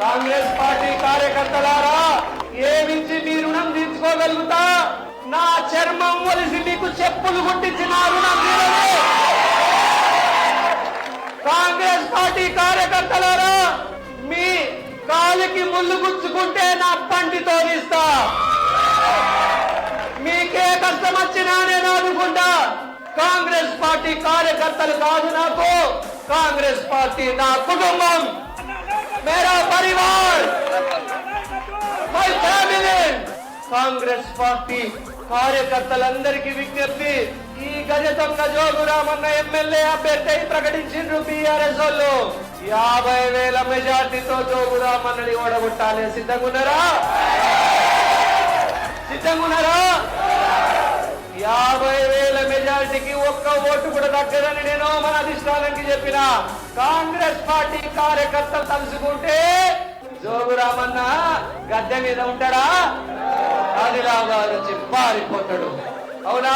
Congress party కార్యకర్తలారా, ఏమించి మీ రుణం తీర్చుకోగలుగుతా? నా చర్మం వలిసి మీకు చెప్పులు కుట్టించిన రుణం తీరదు. కాంగ్రెస్ పార్టీ కార్యకర్తలారా, మీ కాలికి ముళ్ళు గుచ్చుకుంటే నా పంటితో తీస్తా. మీకే కష్టం వచ్చినా నేను ఆదుకుంటా. కాంగ్రెస్ పార్టీ కార్యకర్తలు కాదు నాకు, కాంగ్రెస్ పార్టీ నా కుటుంబం, మేరా Parivar, my family. Congress party కార్యకర్తలందరికీ విజ్ఞప్తి, ఈ గజ దొంగ జోగురామన్న ఎమ్మెల్యే అభ్యర్థి ప్రకటించిండ్రు బీఆర్ఎస్ వాళ్ళు. 50,000 మెజార్టీతో జోగురామన్నని ఓడగొట్టాలి. సిద్ధంగున్నారా? సిద్ధంగున్నారా? 50,000 మెజార్టీకి ఒక్క ఓటు కూడా దక్కదని నేను మన అధిష్టానానికి చెప్పిన. కాంగ్రెస్ పార్టీ కార్యకర్తలు తలుసుకుంటే జోగురామన్న గద్దె మీద ఉంటాడా? ఆదిలాబాద్ నుంచి పారిపోతాడు. అవునా?